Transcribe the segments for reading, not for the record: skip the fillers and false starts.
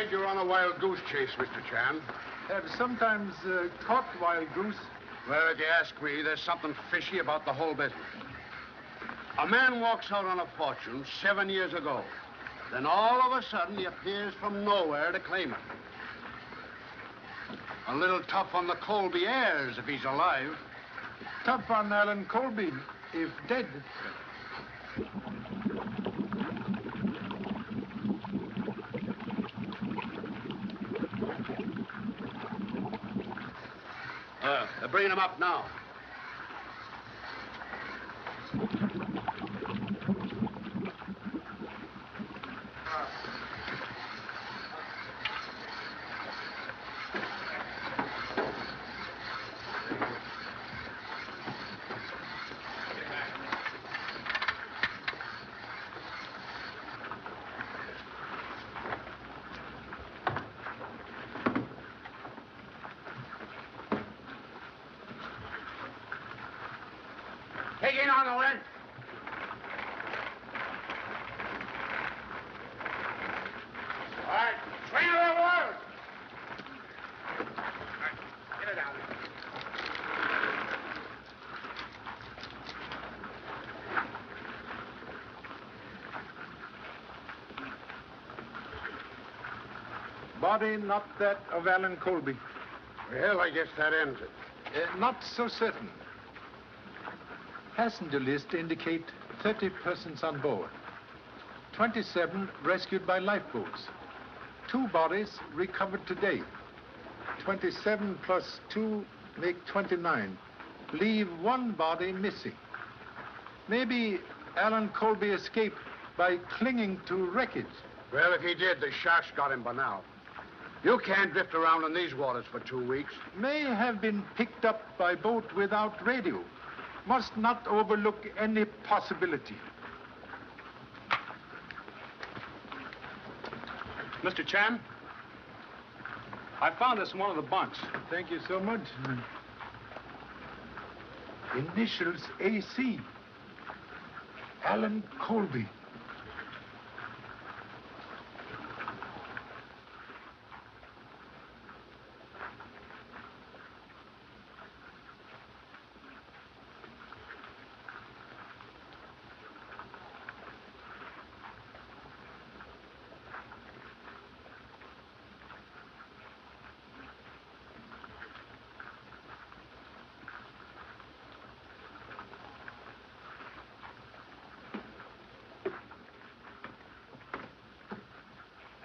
afraid you're on a wild goose chase, Mr. Chan. Have sometimes caught wild goose. Well, if you ask me, there's something fishy about the whole business. A man walks out on a fortune 7 years ago. Then all of a sudden, he appears from nowhere to claim it. A little tough on the Colby heirs if he's alive. Tough on Allen Colby, if dead. They're bringing him up now. Take it on the lens. All right, swing it over. Get it out. Body not that of Allen Colby. Well, I guess that ends it. Not so certain. Passenger list indicate 30 persons on board. 27 rescued by lifeboats. 2 bodies recovered today. 27 plus 2 make 29. Leave 1 body missing. Maybe Allen Colby escaped by clinging to wreckage. Well, if he did, the sharks got him by now. You can't drift around in these waters for 2 weeks. May have been picked up by boat without radio. Must not overlook any possibility. Mr. Chan, I found this in one of the bunks. Thank you so much. Initials AC. Allen Colby.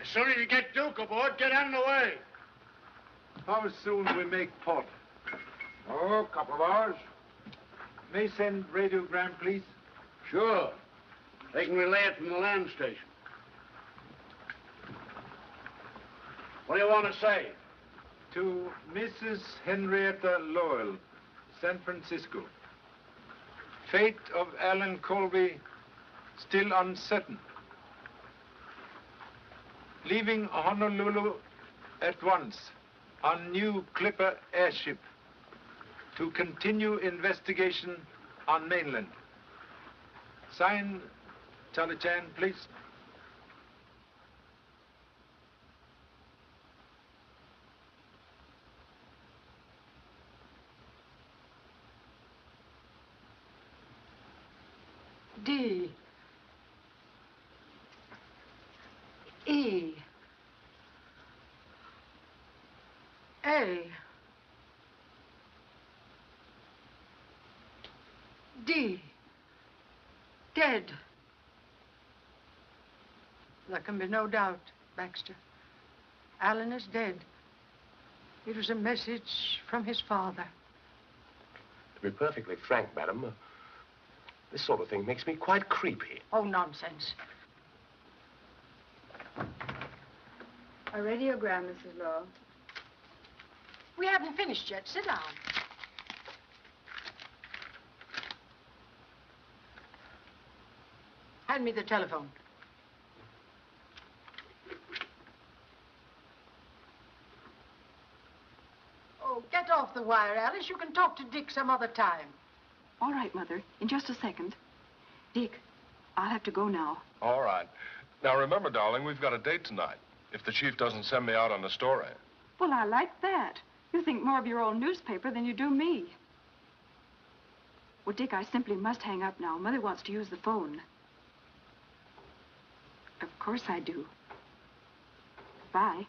As soon as you get Duke aboard, get out of the way. How soon we make port? Oh, a couple of hours. May send radiogram, please. Sure. They can relay it from the land station. What do you want to say? To Mrs. Henrietta Lowell, San Francisco. Fate of Allen Colby still uncertain. Leaving Honolulu at once on new Clipper airship to continue investigation on mainland. Sign, Charlie Chan, please. D. E. A. D. Dead. There can be no doubt, Baxter. Allen is dead. It was a message from his father. To be perfectly frank, madam, this sort of thing makes me quite creepy. Oh, nonsense. A radiogram, Mrs. Lowell. We haven't finished yet. Sit down. Hand me the telephone. Oh, get off the wire, Alice. You can talk to Dick some other time. All right, Mother. In just a second. Dick, I'll have to go now. All right. Now, remember, darling, we've got a date tonight. if the chief doesn't send me out on the story. Well, I like that. You think more of your own newspaper than you do me. Well, Dick, I simply must hang up now. Mother wants to use the phone. Of course I do. Bye.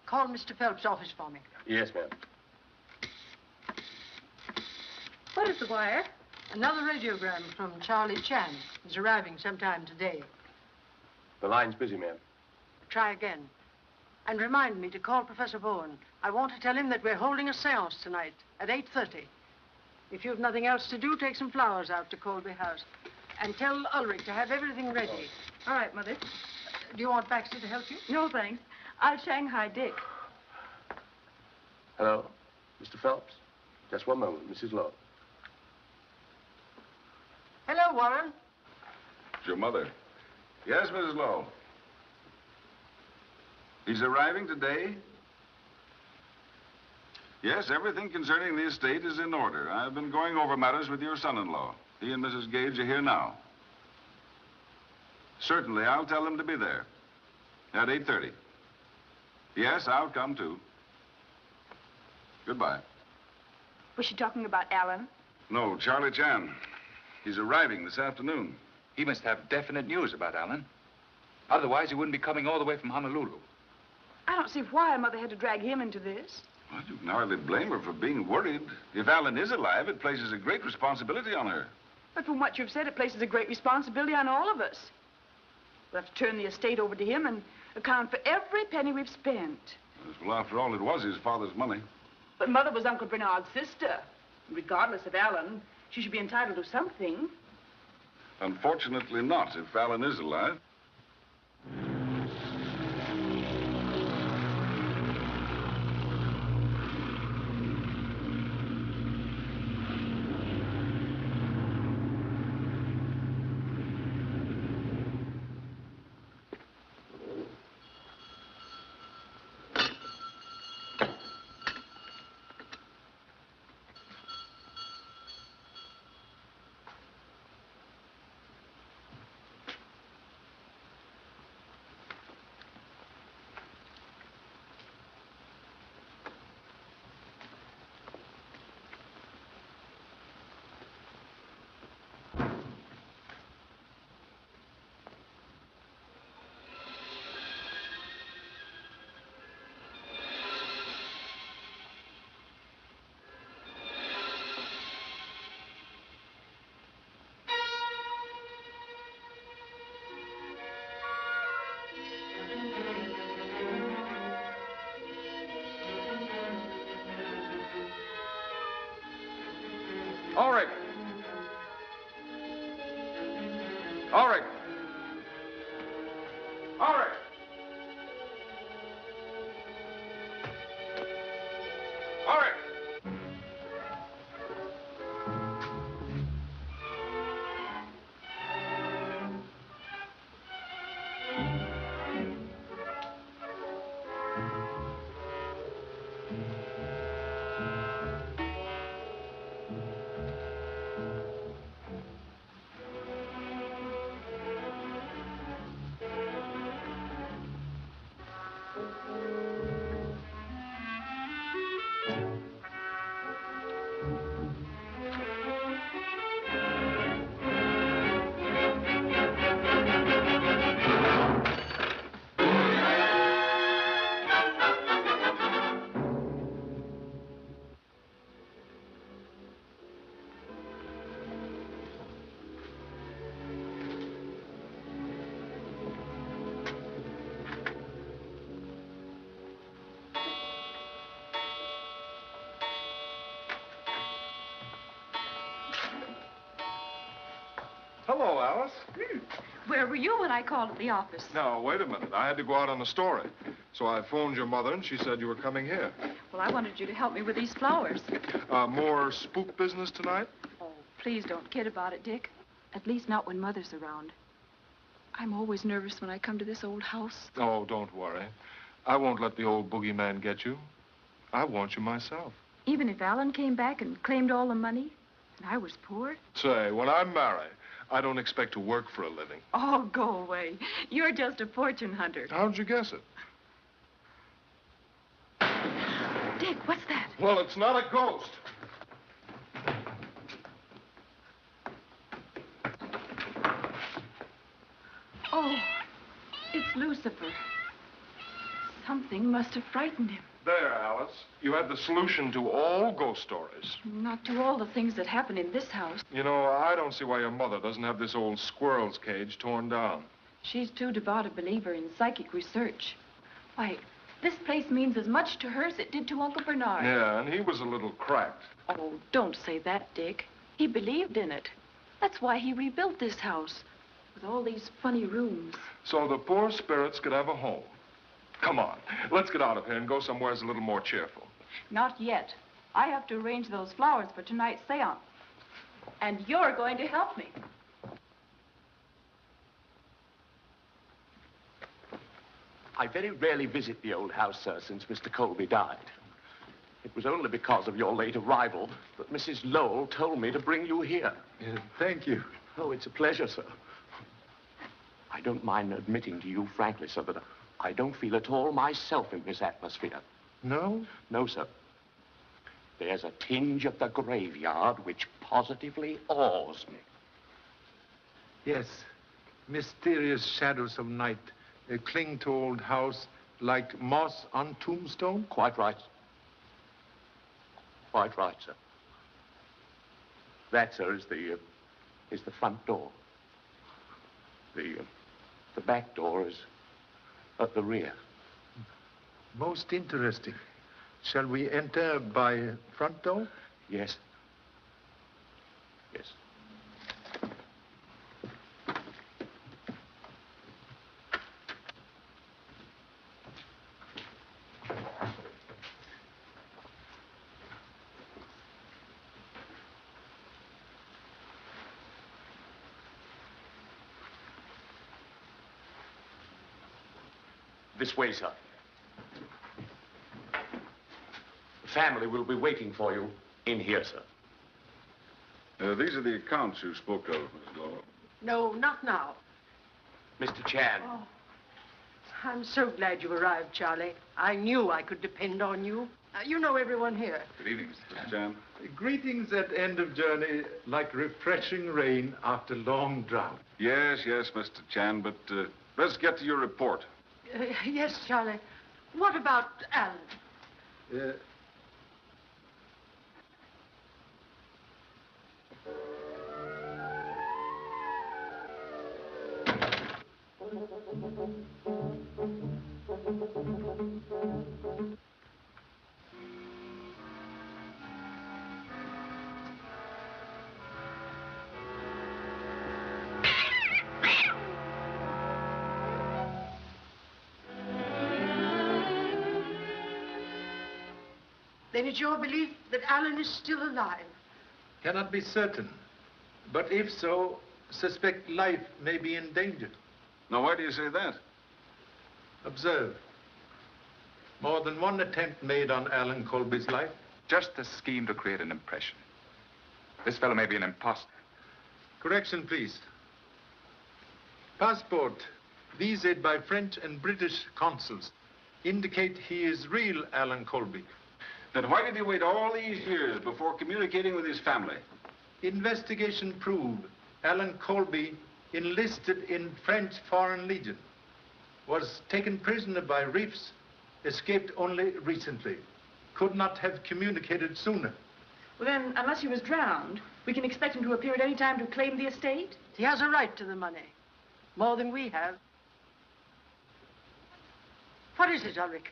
Call Mr. Phelps' office for me. Yes, ma'am. What is the wire? Another radiogram from Charlie Chan. He's arriving sometime today. The line's busy, ma'am. Try again. And remind me to call Professor Bowen. I want to tell him that we're holding a seance tonight at 8:30. If you've nothing else to do, take some flowers out to Colby House. And tell Ulrich to have everything ready. All right, Mother. Do you want Baxter to help you? No, thanks. I'll Shanghai Dick. Hello, Mr. Phelps? Just one moment, Mrs. Lowe. Hello, Warren. It's your mother. Yes, Mrs. Lowe. He's arriving today? Yes, everything concerning the estate is in order. I've been going over matters with your son-in-law. He and Mrs. Gage are here now. Certainly, I'll tell them to be there at 8:30. Yes, I'll come too. Goodbye. Was she talking about Alan? No, Charlie Chan. He's arriving this afternoon. He must have definite news about Alan. Otherwise, he wouldn't be coming all the way from Honolulu. I don't see why Mother had to drag him into this. Well, you can hardly blame her for being worried. If Alan is alive, it places a great responsibility on her. But from what you've said, it places a great responsibility on all of us. We'll have to turn the estate over to him and account for every penny we've spent. Yes, well, after all, it was his father's money. But Mother was Uncle Bernard's sister. Regardless of Alan, she should be entitled to something. Unfortunately not, if Alan is alive. Ulrich! Ulrich! Ulrich! Ulrich! Hello, Alice. Where were you when I called at the office? Now, wait a minute. I had to go out on a story. So I phoned your mother, and she said you were coming here. Well, I wanted you to help me with these flowers. More spook business tonight? Oh, please don't kid about it, Dick. At least not when Mother's around. I'm always nervous when I come to this old house. Oh, don't worry. I won't let the old boogeyman get you. I want you myself. Even if Alan came back and claimed all the money, and I was poor? Say, when I marry, I don't expect to work for a living. Oh, go away. You're just a fortune hunter. How'd you guess it? Dick, what's that? Well, it's not a ghost. Oh, it's Lucifer. Something must have frightened him. There, Alice. You had the solution to all ghost stories. Not to all the things that happen in this house. You know, I don't see why your mother doesn't have this old squirrel's cage torn down. She's too devout a believer in psychic research. Why, this place means as much to her as it did to Uncle Bernard. Yeah, and he was a little cracked. Oh, don't say that, Dick. He believed in it. That's why he rebuilt this house, with all these funny rooms. So the poor spirits could have a home. Come on, let's get out of here and go somewhere that's a little more cheerful. Not yet. I have to arrange those flowers for tonight's seance. And you're going to help me. I very rarely visit the old house, sir, since Mr. Colby died. It was only because of your late arrival that Mrs. Lowell told me to bring you here. Thank you. Oh, it's a pleasure, sir. I don't mind admitting to you frankly, sir, that I don't feel at all myself in this atmosphere. No? No, sir. There's a tinge of the graveyard which positively awes me. Yes. Mysterious shadows of night cling to old house like moss on tombstone? Quite right. Quite right, sir. That, sir, is the front door. The back door is at the rear. Most interesting. Shall we enter by front door? Yes. Yes. This way, sir. The family will be waiting for you in here, sir. These are the accounts you spoke of, Miss Lowell. No, not now. Mr. Chan. Oh, I'm so glad you arrived, Charlie. I knew I could depend on you. You know everyone here. Good evening, Mr. Chan. Greetings at end of journey, like refreshing rain after long drought. Yes, Mr. Chan, but let's get to your report. Yes, Charlie. What about Alan? Then it's your belief that Alan is still alive? Cannot be certain. But if so, suspect life may be in danger. Now, why do you say that? Observe. More than one attempt made on Allen Colby's life. Just a scheme to create an impression. This fellow may be an imposter. Correction, please. Passport, visaed by French and British consuls, indicate he is real Allen Colby. Then why did he wait all these years before communicating with his family? Investigation proved Allen Colby enlisted in French Foreign Legion, was taken prisoner by reefs, escaped only recently. Could not have communicated sooner. Well, then, unless he was drowned, we can expect him to appear at any time to claim the estate? He has a right to the money. More than we have. What is it, Ulrich?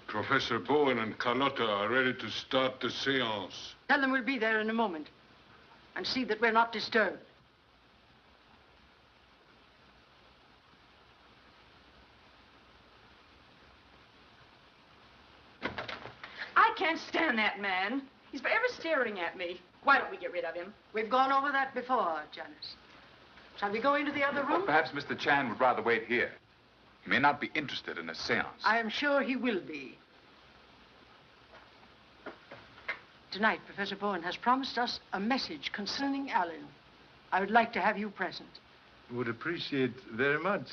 Professor Bowen and Carlotta are ready to start the seance. Tell them we'll be there in a moment. And see that we're not disturbed. I can't stand that man. He's forever staring at me. Why don't we get rid of him? We've gone over that before, Janice. Shall we go into the other room? Well, perhaps Mr. Chan would rather wait here. He may not be interested in a seance. I am sure he will be. Tonight, Professor Bowen has promised us a message concerning Alan. I would like to have you present. Would appreciate very much.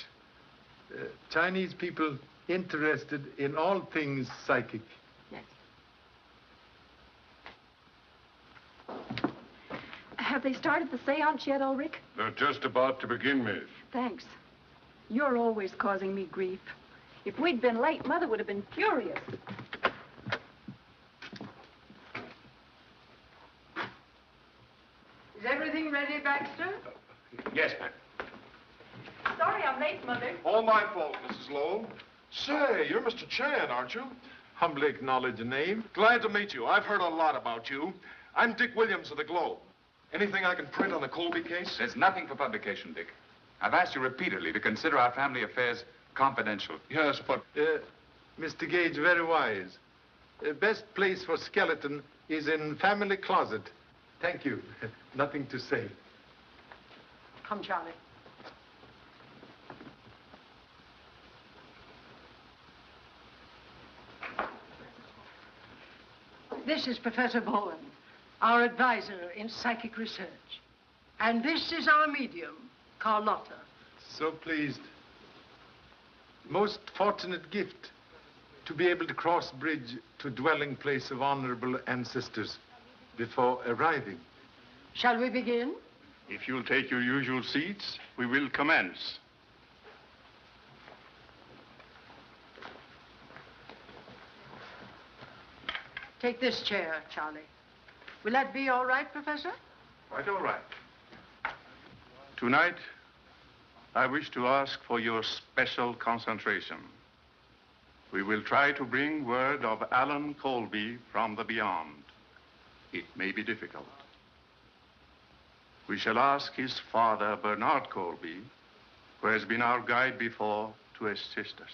Chinese people interested in all things psychic. Yes. Have they started the seance yet, Ulrich? They're just about to begin, miss. Thanks. You're always causing me grief. If we'd been late, Mother would have been furious. Is everything ready, Baxter? Yes, ma'am. Sorry I'm late, Mother. All my fault, Mrs. Lowell. Say, you're Mr. Chan, aren't you? Humbly acknowledge the name. Glad to meet you. I've heard a lot about you. I'm Dick Williams of the Globe. Anything I can print on the Colby case? There's nothing for publication, Dick. I've asked you repeatedly to consider our family affairs confidential. Yes, but... Mr. Gage, very wise. Best place for skeleton is in family closet. Thank you. Nothing to say. Come, Charlie. This is Professor Bowen, our advisor in psychic research. And this is our medium, Carlotta. So pleased. Most fortunate gift to be able to cross bridge to dwelling place of honorable ancestors before arriving. Shall we begin? If you'll take your usual seats, we will commence. Take this chair, Charlie. Will that be all right, Professor? Quite all right. Tonight, I wish to ask for your special concentration. We will try to bring word of Allen Colby from the beyond. It may be difficult. We shall ask his father, Bernard Colby, who has been our guide before, to assist us.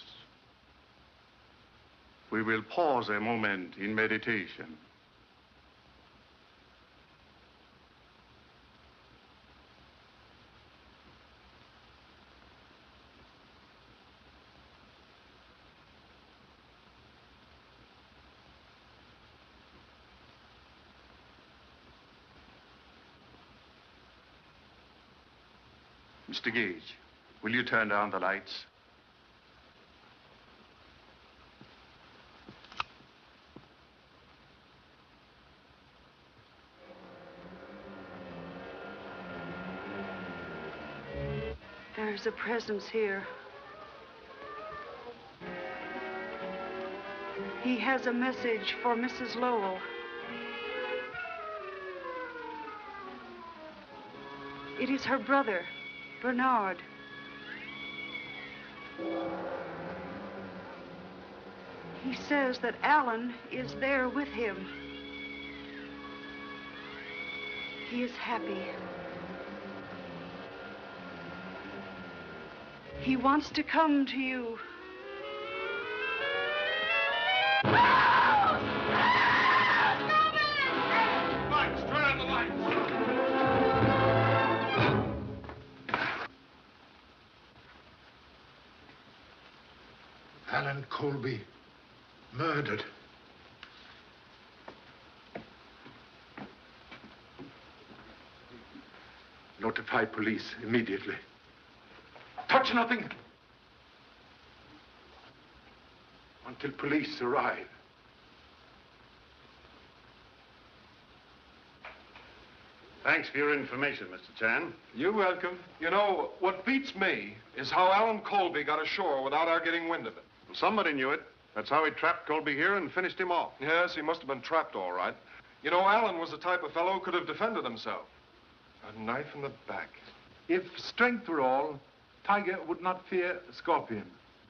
We will pause a moment in meditation. Mr. Gage, will you turn down the lights? There's a presence here. He has a message for Mrs. Lowell. It is her brother, Bernard. He says that Allen is there with him. He is happy. He wants to come to you. Lights, turn on the lights. Allen Colby, murdered. Notify police immediately. Touch nothing until police arrive. Thanks for your information, Mr. Chan. You're welcome. You know, what beats me is how Allen Colby got ashore without our getting wind of it. Well, somebody knew it. That's how he trapped Colby here and finished him off. Yes, he must have been trapped all right. You know, Allen was the type of fellow who could have defended himself. A knife in the back. If strength were all, Tiger would not fear Scorpion.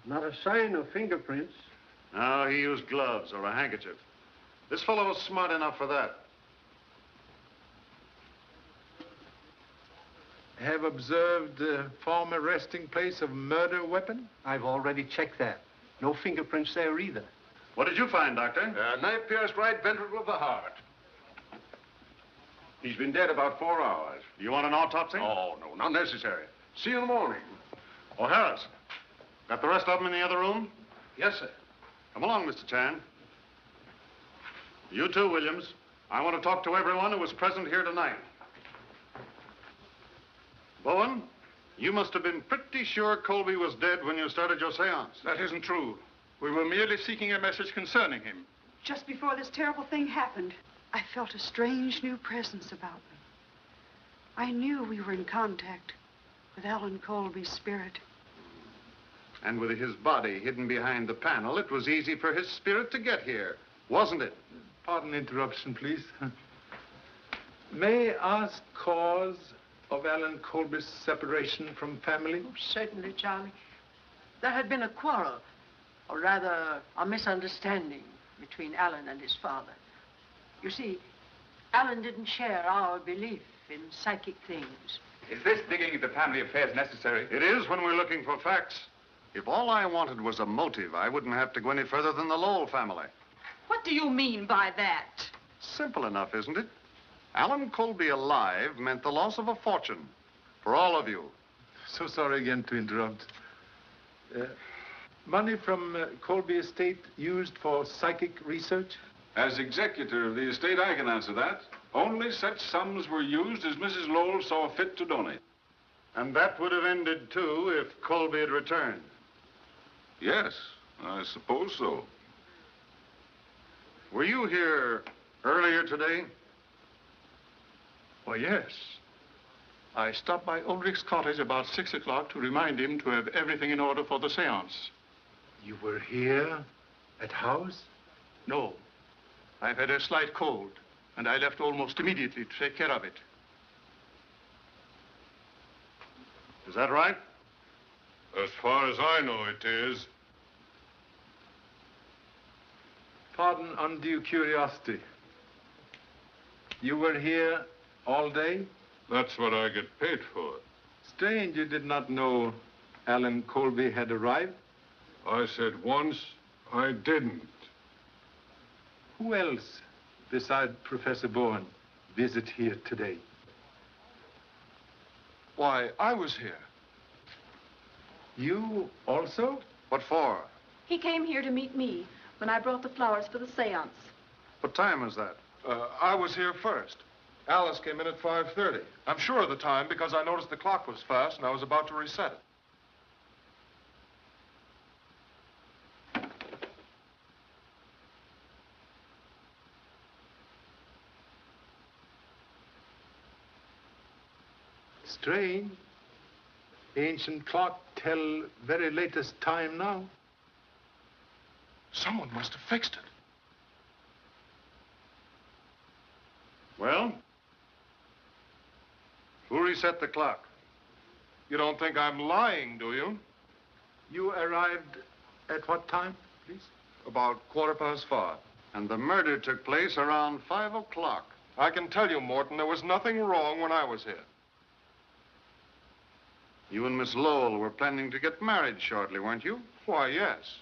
Not a sign of fingerprints. No, he used gloves or a handkerchief. This fellow was smart enough for that. Have observed the former resting place of murder weapon? I've already checked that. No fingerprints there either. What did you find, Doctor? Knife pierced right ventricle of the heart. He's been dead about 4 hours. Do you want an autopsy? Oh, no, not necessary. See you in the morning. Oh, Harris, got the rest of them in the other room? Yes, sir. Come along, Mr. Chan. You too, Williams. I want to talk to everyone who was present here tonight. Bowen, you must have been pretty sure Colby was dead when you started your seance. That isn't true. We were merely seeking a message concerning him. Just before this terrible thing happened, I felt a strange new presence about me. I knew we were in contact with Allen Colby's spirit. And with his body hidden behind the panel, it was easy for his spirit to get here, wasn't it? Pardon interruption, please. May I ask cause of Allen Colby's separation from family? Oh, certainly, Charlie. There had been a quarrel, or rather, a misunderstanding between Allen and his father. You see, Allen didn't share our belief in psychic things. Is this digging into family affairs necessary? It is when we're looking for facts. If all I wanted was a motive, I wouldn't have to go any further than the Lowell family. what do you mean by that? Simple enough, isn't it? Allen Colby alive meant the loss of a fortune for all of you. So sorry again to interrupt. Money from Colby estate used for psychic research? As executor of the estate, I can answer that. Only such sums were used as Mrs. Lowell saw fit to donate. And that would have ended, too, if Colby had returned. Yes, I suppose so. Were you here earlier today? Why, yes. I stopped by Ulrich's cottage about 6 o'clock to remind him to have everything in order for the seance. You were here at house? No. I've had a slight cold, and I left almost immediately to take care of it. Is that right? As far as I know, it is. Pardon undue curiosity. You were here all day? That's what I get paid for. Strange you did not know Allen Colby had arrived. I said once, I didn't. Who else, besides Professor Bowen, visit here today? Why, I was here. You also? What for? He came here to meet me when I brought the flowers for the seance. What time was that? I was here first. Alice came in at 5:30. I'm sure of the time because I noticed the clock was fast and I was about to reset it. Strange. Ancient clock tell very latest time now. Someone must have fixed it. Well? Who reset the clock? You don't think I'm lying, do you? You arrived at what time, please? About 5:15. And the murder took place around 5 o'clock. I can tell you, Morton, there was nothing wrong when I was here. You and Miss Lowell were planning to get married shortly, weren't you? Why, yes.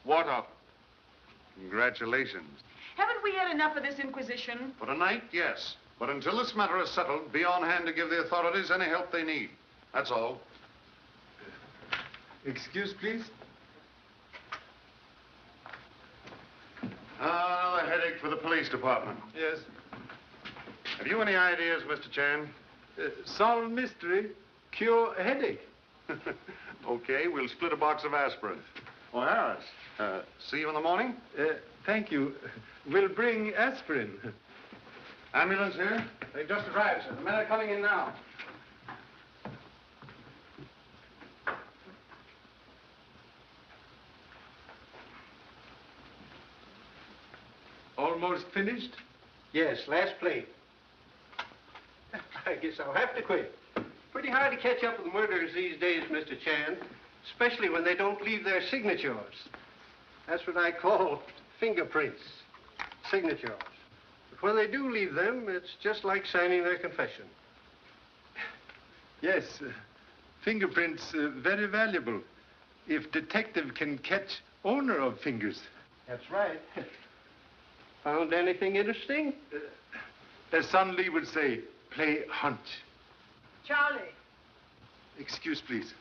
What of it? Congratulations. Haven't we had enough of this inquisition? For tonight, yes. But until this matter is settled, be on hand to give the authorities any help they need. That's all. Excuse, please. Another headache for the police department. Yes. Have you any ideas, Mr. Chan? Solve mystery, cure a headache. Okay, we'll split a box of aspirin. Oh, Harris, see you in the morning? Thank you. We'll bring aspirin. Ambulance here? They've just arrived, sir. The men are coming in now. Almost finished? Yes, last plate. I guess I'll have to quit. Pretty hard to catch up with murderers these days, Mr. Chan, especially when they don't leave their signatures. That's what I call fingerprints, signatures. But when they do leave them, it's just like signing their confession. Yes, fingerprints very valuable if detective can catch owner of fingers. That's right. Found anything interesting? As Son Lee would say, play hunch. Charlie. Excuse, please.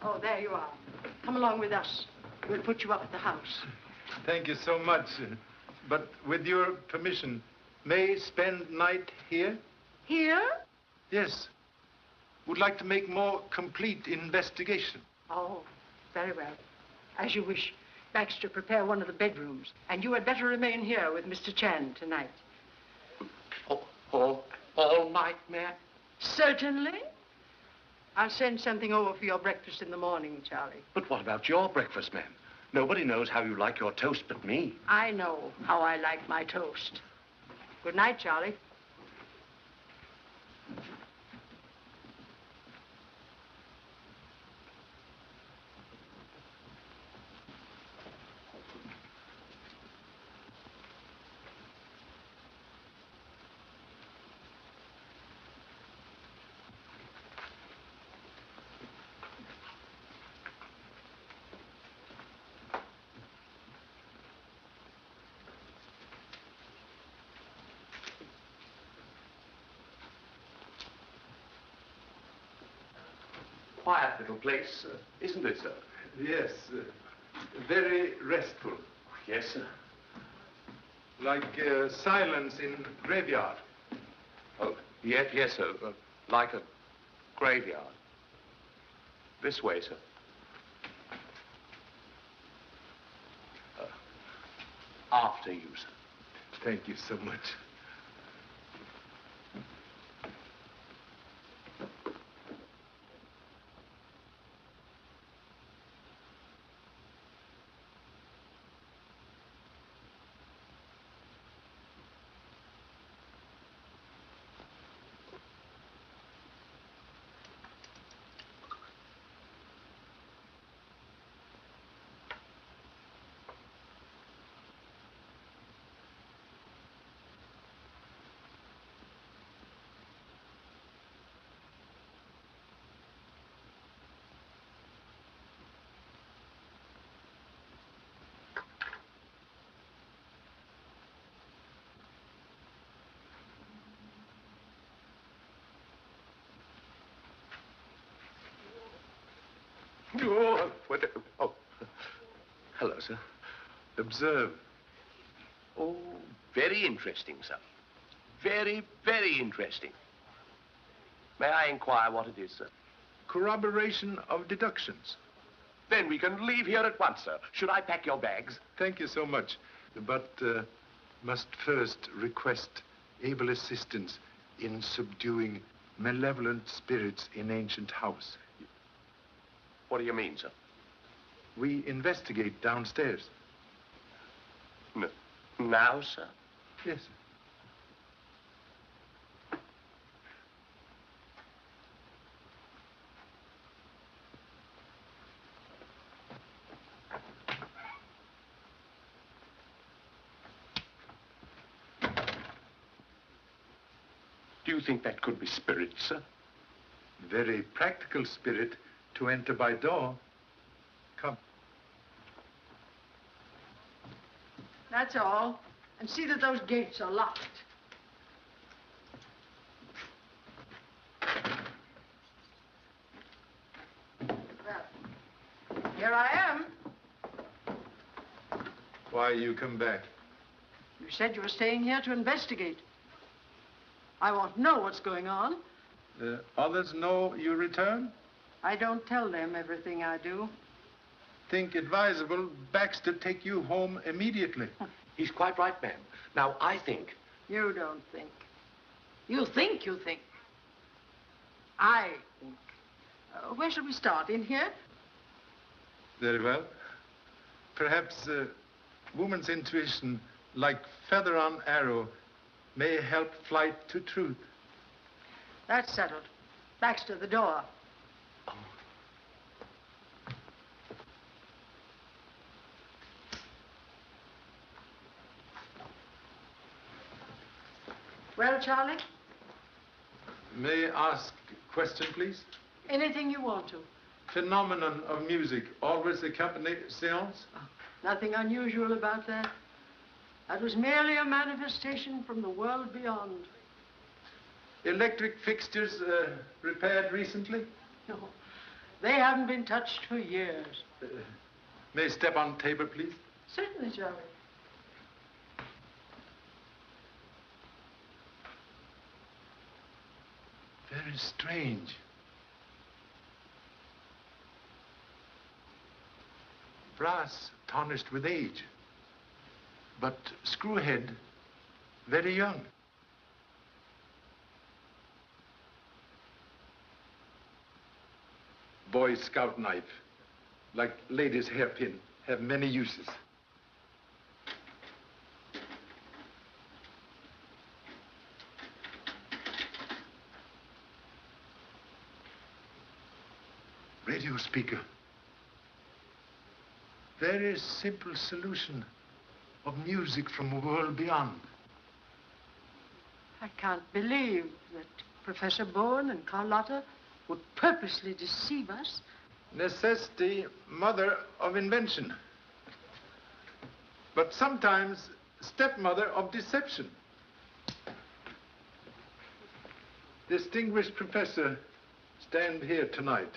Oh, there you are. Come along with us. We'll put you up at the house. Thank you so much. But with your permission, may I spend night here? Here? Yes. Would like to make more complete investigation. Oh, very well. As you wish. Baxter, prepare one of the bedrooms. And you had better remain here with Mr. Chan tonight. All night, ma'am? Certainly. I'll send something over for your breakfast in the morning, Charlie. But what about your breakfast, ma'am? Nobody knows how you like your toast but me. I know how I like my toast. Good night, Charlie. Quiet little place, isn't it, sir? Yes. Very restful. Yes, sir. Like silence in graveyard. Oh, yes, sir. Like a graveyard. This way, sir. After you, sir. Thank you so much. Oh, hello, sir. Observe. Oh, very interesting, sir. Very, very interesting. May I inquire what it is, sir? Corroboration of deductions. Then we can leave here at once, sir. Should I pack your bags? Thank you so much. But must first request able assistance in subduing malevolent spirits in ancient house. What do you mean, sir? We investigate downstairs. Now, sir? Yes, sir. Do you think that could be spirit, sir? Very practical spirit to enter by door. Come. That's all. And see that those gates are locked. Well, here I am. Why you come back? You said you were staying here to investigate. I want to know what's going on. Others know you return? I don't tell them everything I do. Think advisable Baxter take you home immediately. He's quite right, ma'am. Now, I think... You don't think. You think. I think. Where shall we start? In here? Very well. Perhaps woman's intuition, like feather on arrow, may help flight to truth. That's settled. Baxter, the door. Well, Charlie? May I ask a question, please? Anything you want to. Phenomenon of music always accompany seance? Nothing unusual about that. That was merely a manifestation from the world beyond. Electric fixtures repaired recently? No, they haven't been touched for years. May I step on table, please? Certainly, Charlie. Very strange. Brass tarnished with age, but screwhead very young. Boy Scout knife, like ladies' hairpin, have many uses. Radio speaker. Very simple solution of music from a world beyond. I can't believe that Professor Bourne and Carlotta would purposely deceive us. Necessity, mother of invention. But sometimes stepmother of deception. Distinguished professor, stand here tonight.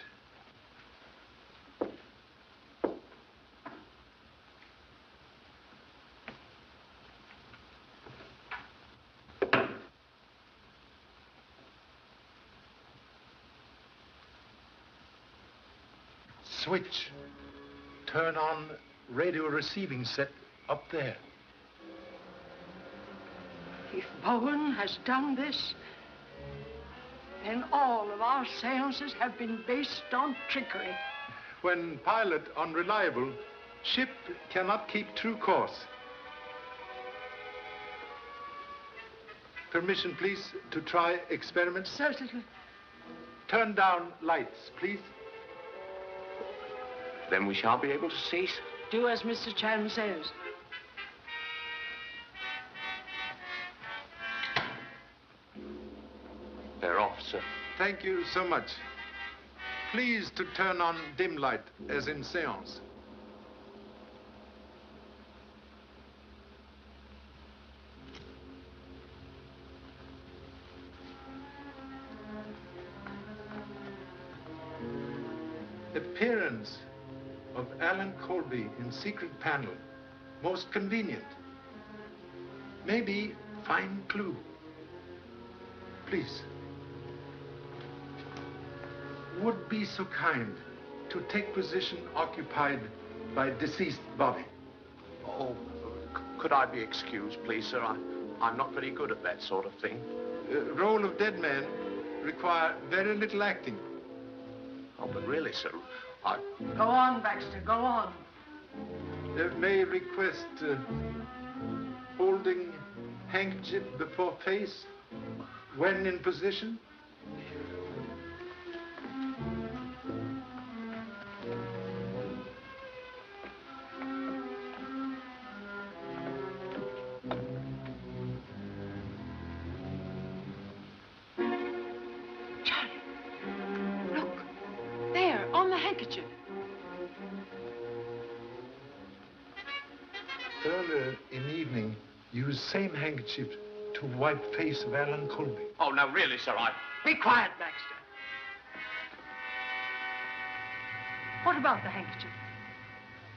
Switch. Turn on radio receiving set up there. If Bowen has done this, then all of our seances have been based on trickery. When pilot unreliable, ship cannot keep true course. Permission, please, to try experiment? Certainly. Turn down lights, please. Then we shall be able to see. Do as Mr. Chan says. They're off, sir. Thank you so much. Please to turn on dim light, as in seance. Appearance of Allen Colby in secret panel. Most convenient. Maybe fine clue. Please. Would be so kind to take position occupied by deceased body. Oh, could I be excused, please, sir? I'm not very good at that sort of thing. Role of dead man require very little acting. Oh, but really, sir, Go on, Baxter, go on. May request holding handkerchief before face when in position. Handkerchief. Earlier in evening, used same handkerchief to wipe face of Allen Colby. Oh, now really, sir, Be quiet, Baxter. What about the handkerchief?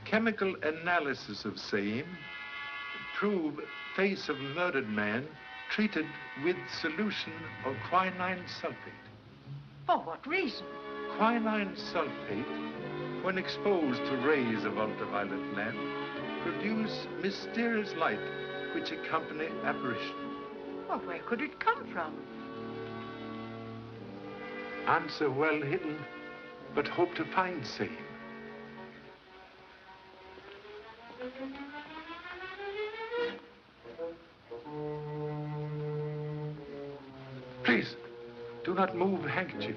Chemical analysis of same prove face of murdered man treated with solution of quinine sulfate. For what reason? Quinine sulfate, when exposed to rays of ultraviolet lamp, produce mysterious light which accompany apparition. Well, where could it come from? Answer well hidden, but hope to find same. Please, do not move handkerchief.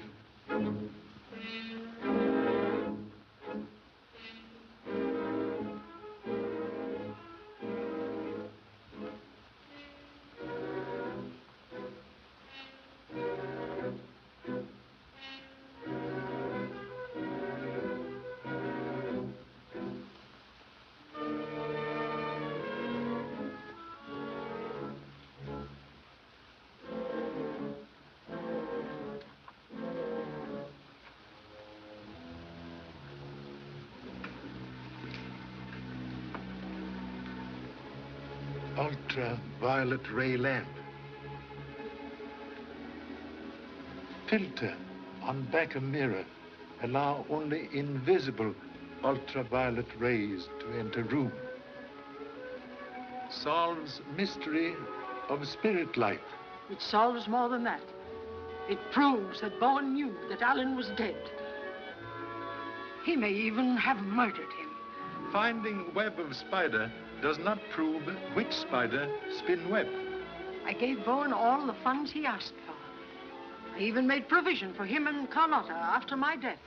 ultraviolet ray lamp. Filter on back of mirror. Allow only invisible ultraviolet rays to enter room. Solves mystery of spirit life. It solves more than that. It proves that Bowen knew that Allen was dead. He may even have murdered him. Finding web of spider does not prove which spider spin web. I gave Bowen all the funds he asked for. I even made provision for him and Carlotta after my death.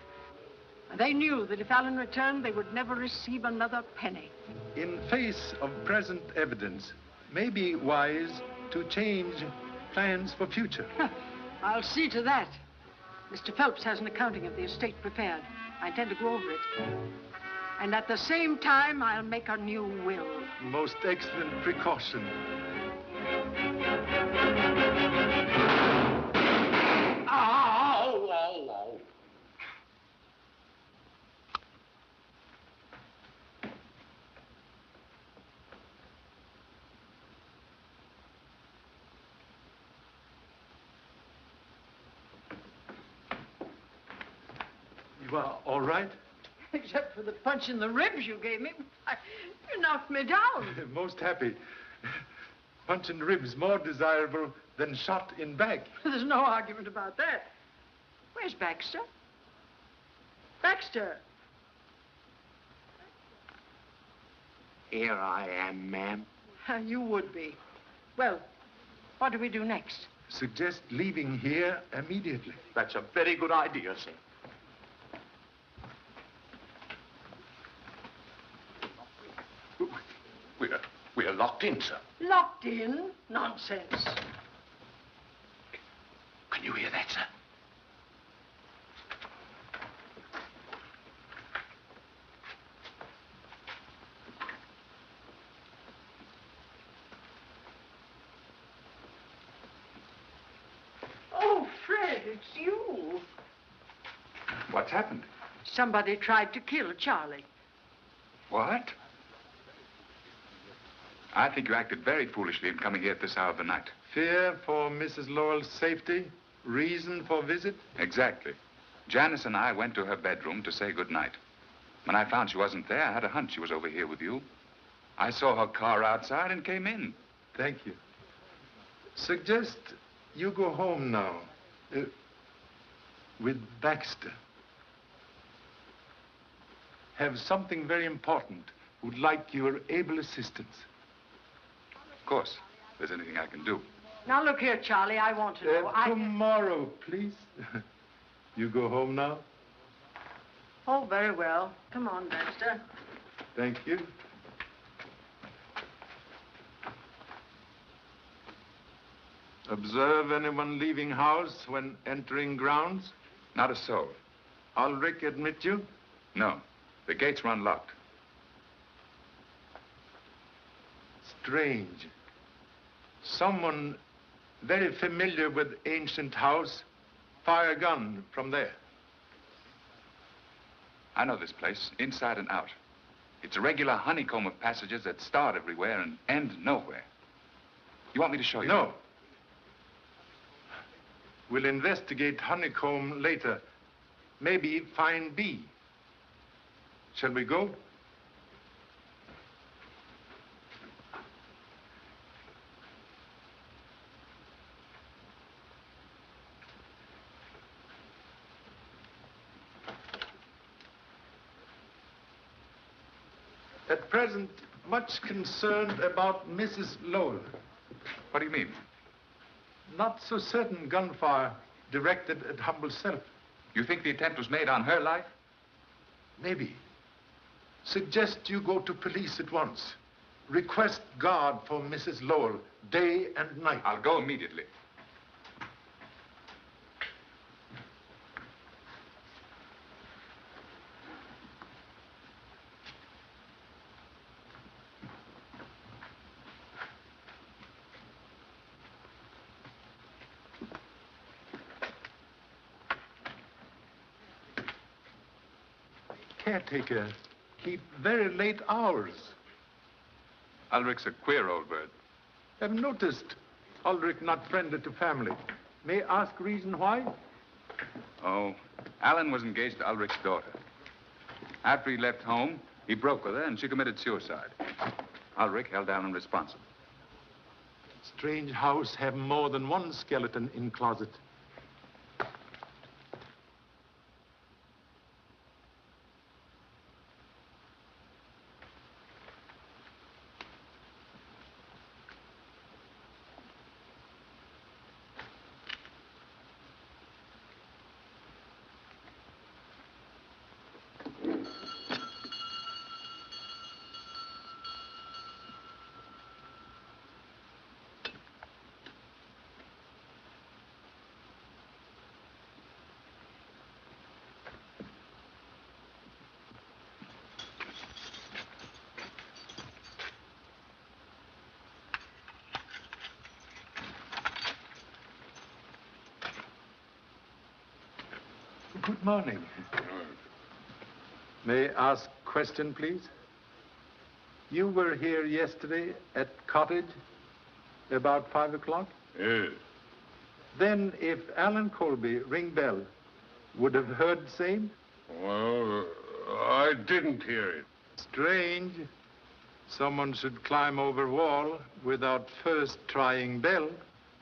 And they knew that if Allen returned, they would never receive another penny. In face of present evidence, may be wise to change plans for future. I'll see to that. Mr. Phelps has an accounting of the estate prepared. I intend to go over it. And at the same time, I'll make a new will. Most excellent precaution. Ow! You are all right? Except for the punch in the ribs you gave me. You knocked me down. Most happy. Punch in ribs more desirable than shot in back. There's no argument about that. Where's Baxter? Baxter! Here I am, ma'am. You would be. Well, what do we do next? Suggest leaving here immediately. That's a very good idea, sir. We're locked in, sir. Locked in? Nonsense. Can you hear that, sir? Oh, Fred, it's you. What's happened? Somebody tried to kill Charlie. What? I think you acted very foolishly in coming here at this hour of the night. Fear for Mrs. Laurel's safety? Reason for visit? Exactly. Janice and I went to her bedroom to say goodnight. When I found she wasn't there, I had a hunch she was over here with you. I saw her car outside and came in. Thank you. Suggest you go home now. With Baxter. Have something very important. Would like your able assistance. Of course, if there's anything I can do. Now, look here, Charlie, I want to know. Tomorrow, please. You go home now? Oh, very well. Come on, Baxter. Thank you. Observe anyone leaving house when entering grounds? Not a soul. Ulrich admit you? No. The gates were unlocked. Strange. Someone very familiar with ancient house fire a gun from there. I know this place, inside and out. It's a regular honeycomb of passages that start everywhere and end nowhere. You want me to show you? No. We'll investigate honeycomb later. Maybe find B. Shall we go? At present, much concerned about Mrs. Lowell. What do you mean? Not so certain gunfire directed at humble self. You think the attempt was made on her life? Maybe. Suggest you go to police at once. Request guard for Mrs. Lowell, day and night. I'll go immediately. Caretaker, keep very late hours. Ulrich's a queer old bird. Have noticed Ulrich not friendly to family. May I ask reason why? Oh, Allen was engaged to Ulrich's daughter. After he left home, he broke with her and she committed suicide. Ulrich held Allen responsible. Strange house have more than one skeleton in closet. Good morning. May I ask a question, please? You were here yesterday at cottage about 5 o'clock? Yes. Then if Allen Colby ring bell, would have heard the same? Well, I didn't hear it. Strange. Someone should climb over wall without first trying bell.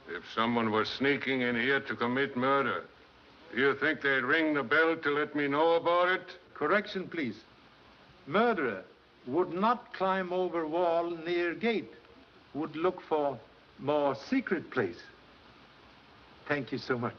If someone was sneaking in here to commit murder, do you think they'd ring the bell to let me know about it? Correction, please. Murderer would not climb over wall near gate. Would look for more secret place. Thank you so much.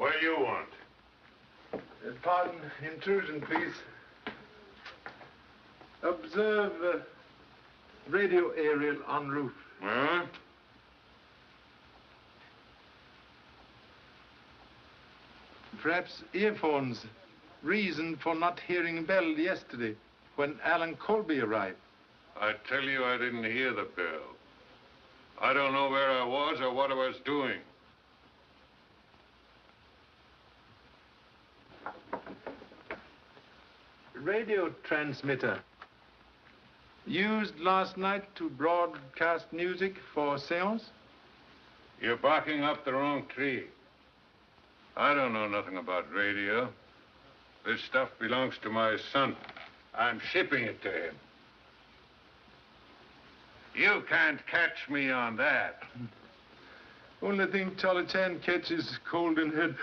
What do you want? Pardon intrusion, please. Observe radio aerial en route. Huh? Perhaps earphones. Reason for not hearing bell yesterday when Allen Colby arrived. I tell you, I didn't hear the bell. I don't know where I was or what I was doing. Radio transmitter. Used last night to broadcast music for seance? You're barking up the wrong tree. I don't know nothing about radio. This stuff belongs to my son. I'm shipping it to him. You can't catch me on that. Only thing Charlie Chan catches cold in head.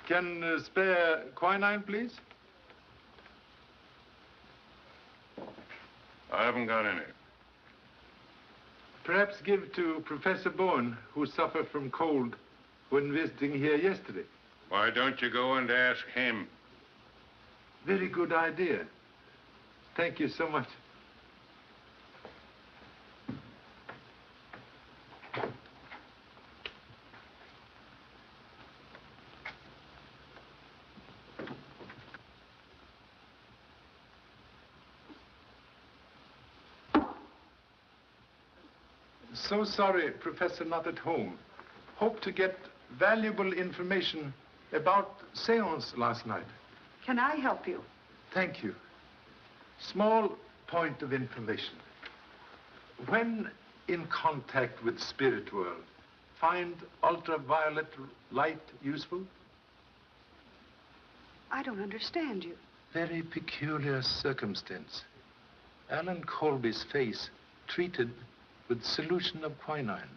Can spare quinine, please? I haven't got any. Perhaps give to Professor Bowen, who suffered from cold when visiting here yesterday. Why don't you go and ask him? Very good idea. Thank you so much. So sorry, Professor not at home. Hope to get valuable information about seance last night. Can I help you? Thank you. Small point of information. When in contact with spirit world, find ultraviolet light useful? I don't understand you. Very peculiar circumstance. Allen Colby's face treated with solution of quinine,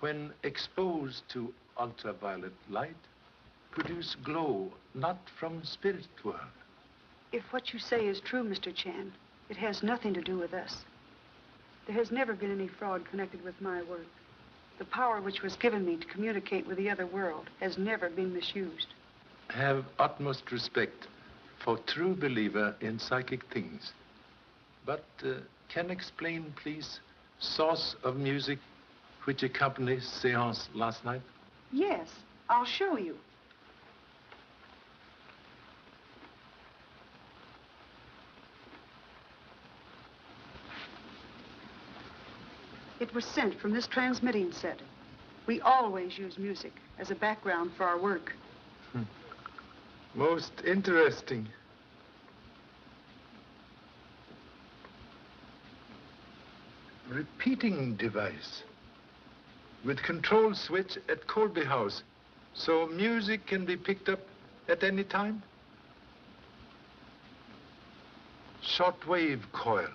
when exposed to ultraviolet light, produce glow not from spirit world. If what you say is true, Mr. Chan, it has nothing to do with us. There has never been any fraud connected with my work. The power which was given me to communicate with the other world has never been misused. Have utmost respect for true believer in psychic things. But can explain, please, source of music which accompanies seance last night? Yes, I'll show you. It was sent from this transmitting set. We always use music as a background for our work. Most interesting. Repeating device with control switch at Colby House, so music can be picked up at any time. Shortwave coil.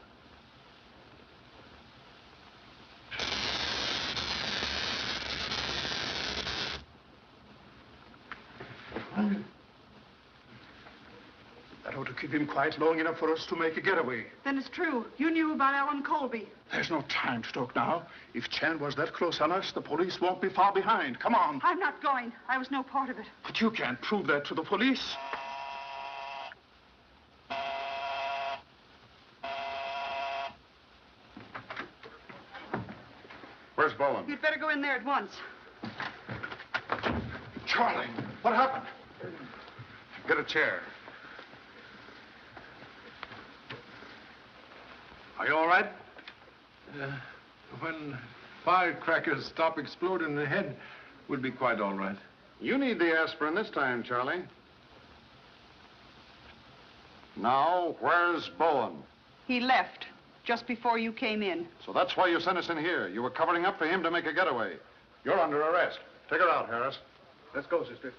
That ought to keep him quiet long enough for us to make a getaway. Then it's true. You knew about Allen Colby. There's no time to talk now. If Chan was that close on us, the police won't be far behind. Come on. I'm not going. I was no part of it. But you can't prove that to the police. Where's Bowen? You'd better go in there at once. Charlie, what happened? Get a chair. Are you all right? When firecrackers stop exploding in the head, we'll be quite all right. You need the aspirin this time, Charlie. Now, where's Bowen? He left just before you came in. So that's why you sent us in here. You were covering up for him to make a getaway. You're under arrest. Take her out, Harris. Let's go, sister.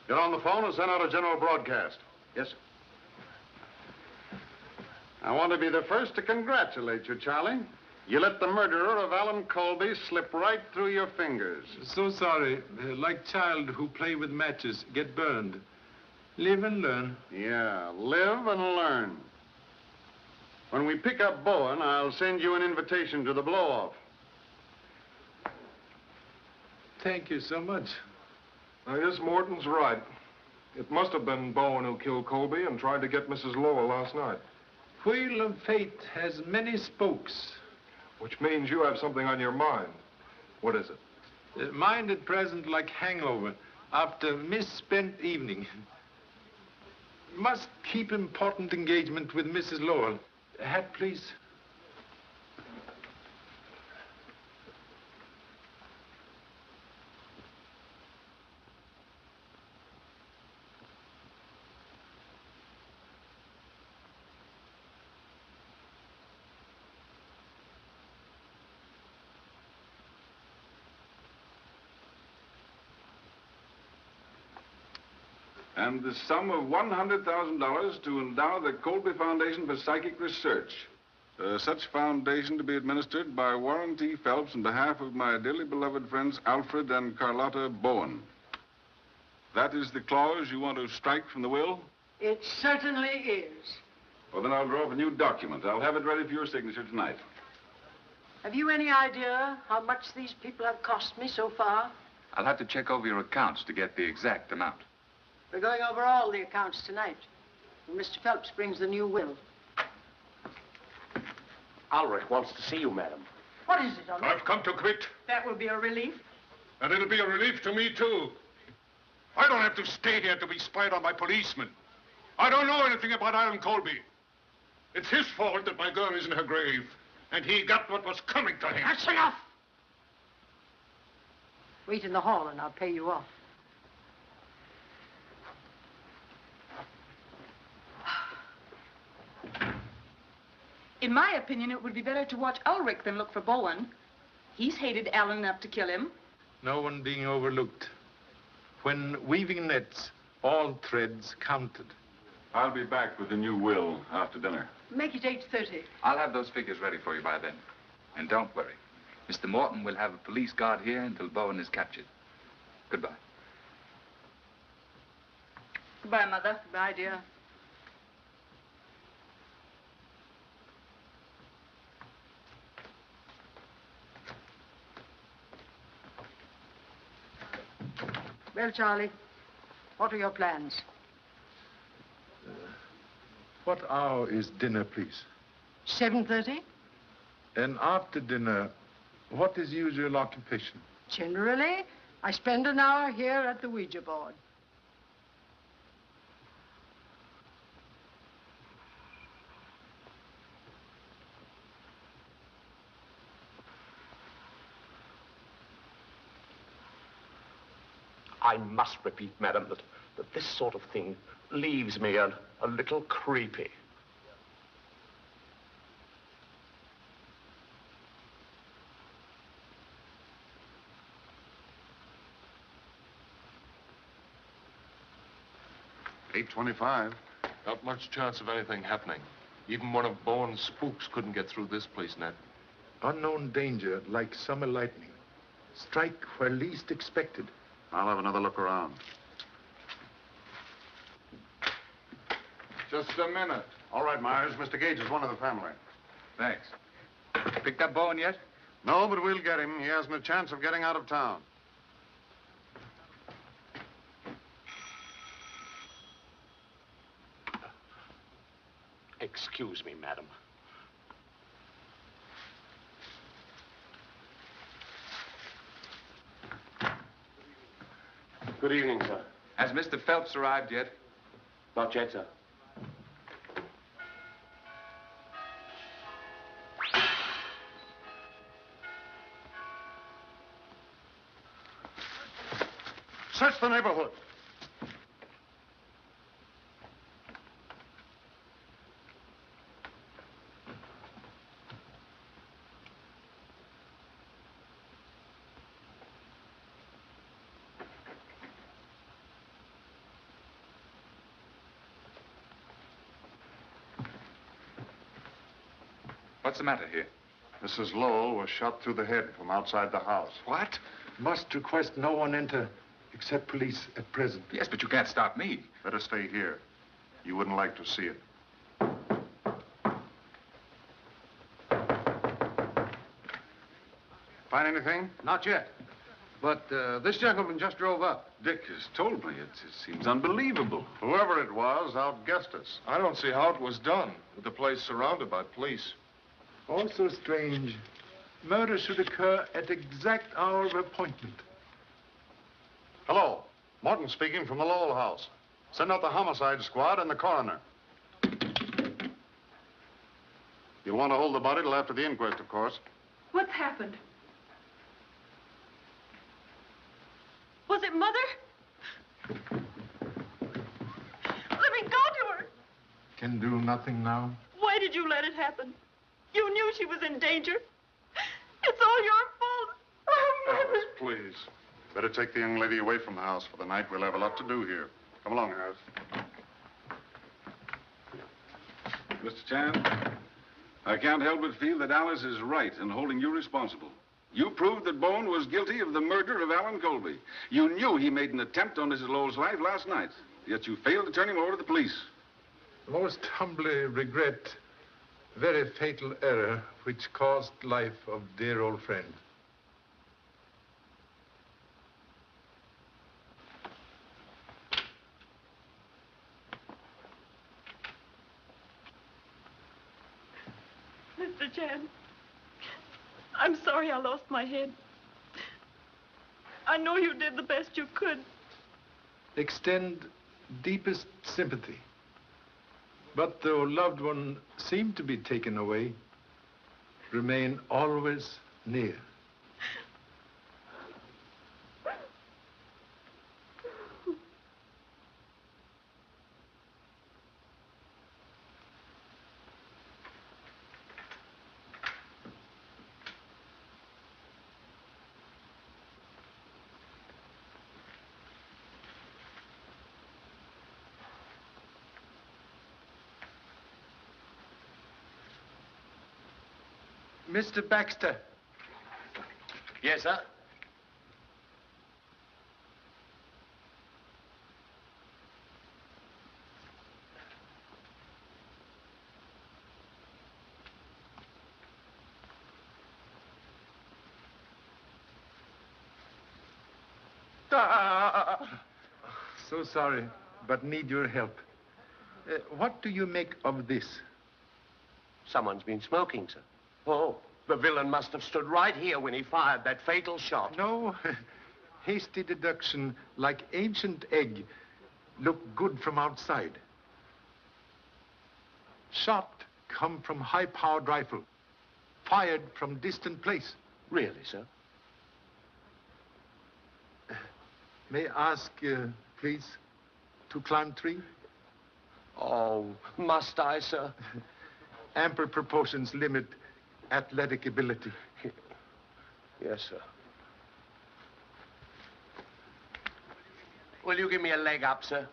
Get on the phone and send out a general broadcast. Yes, sir. I want to be the first to congratulate you, Charlie. You let the murderer of Allen Colby slip right through your fingers. So sorry. Like child who play with matches, get burned. Live and learn. Yeah, live and learn. When we pick up Bowen, I'll send you an invitation to the blow-off. Thank you so much. I guess Morton's right. It must have been Bowen who killed Colby and tried to get Mrs. Lowell last night. Wheel of Fate has many spokes. Which means you have something on your mind. What is it? Mind at present like hangover after misspent evening. Must keep important engagement with Mrs. Lowell. Hat, please. And the sum of $100,000 to endow the Colby Foundation for Psychic Research. Such foundation to be administered by Warren T. Phelps on behalf of my dearly beloved friends Alfred and Carlotta Bowen. That is the clause you want to strike from the will? It certainly is. Well, then I'll draw up a new document. I'll have it ready for your signature tonight. Have you any idea how much these people have cost me so far? I'll have to check over your accounts to get the exact amount. We're going over all the accounts tonight. And Mr. Phelps brings the new will. Ulrich wants to see you, madam. What is it, Ulrich? I've come to quit. That will be a relief. And it'll be a relief to me, too. I don't have to stay here to be spied on by policemen. I don't know anything about Allen Colby. It's his fault that my girl is in her grave. And he got what was coming to him. That's enough! Wait in the hall and I'll pay you off. In my opinion, it would be better to watch Ulrich than look for Bowen. He's hated Allen enough to kill him. No one being overlooked. When weaving nets, all threads counted. I'll be back with the new will after dinner. Make it 8:30. I'll have those figures ready for you by then. And don't worry. Mr. Morton will have a police guard here until Bowen is captured. Goodbye. Goodbye, Mother. Goodbye, dear. Well, Charlie, what are your plans? What hour is dinner, please? 7:30? And after dinner, what is usual occupation? Generally, I spend an hour here at the Ouija board. I must repeat, madam, that this sort of thing leaves me a little creepy. $8.25. Not much chance of anything happening. Even one of Bowen's spooks couldn't get through this place, Ned. Unknown danger, like summer lightning. Strike where least expected. I'll have another look around. Just a minute. All right, Myers. Mr. Gage is one of the family. Thanks. Picked up Bowen yet? No, but we'll get him. He hasn't a chance of getting out of town. Excuse me, madam. Good evening, sir. Has Mr. Phelps arrived yet? Not yet, sir. Search the neighborhood. What's the matter here? Mrs. Lowell was shot through the head from outside the house. What? Must request no one enter except police at present. Yes, but you can't stop me. Better stay here. You wouldn't like to see it. Find anything? Not yet. But this gentleman just drove up. Dick has told me. It seems unbelievable. Whoever it was outguessed us. I don't see how it was done, with the place surrounded by police. Also strange. Murder should occur at exact hour of appointment. Hello. Morton speaking from the Lowell house. Send out the homicide squad and the coroner. You'll want to hold the body till after the inquest, of course. What's happened? Was it Mother? Let me go to her. Can do nothing now. Why did you let it happen? You knew she was in danger. It's all your fault. Oh, Mother. Alice, please. Better take the young lady away from the house for the night. We'll have a lot to do here. Come along, Harris. Mr. Chan, I can't help but feel that Alice is right in holding you responsible. You proved that Bowen was guilty of the murder of Allen Colby. You knew he made an attempt on Mrs. Lowell's life last night, yet you failed to turn him over to the police. Most humbly regret very fatal error which cost life of dear old friend. Mr. Chan, I'm sorry I lost my head. I know you did the best you could. Extend deepest sympathy. But though loved one seemed to be taken away, remain always near. Mr. Baxter. Yes, sir? So sorry, but need your help. What do you make of this? Someone's been smoking, sir. Oh, the villain must have stood right here when he fired that fatal shot. No. Hasty deduction, like ancient egg, look good from outside. Shot come from high-powered rifle, fired from distant place. Really, sir? May I ask, please, to climb tree? Oh, must I, sir? Ample proportions limit athletic ability. Yes, sir. Will you give me a leg up, sir?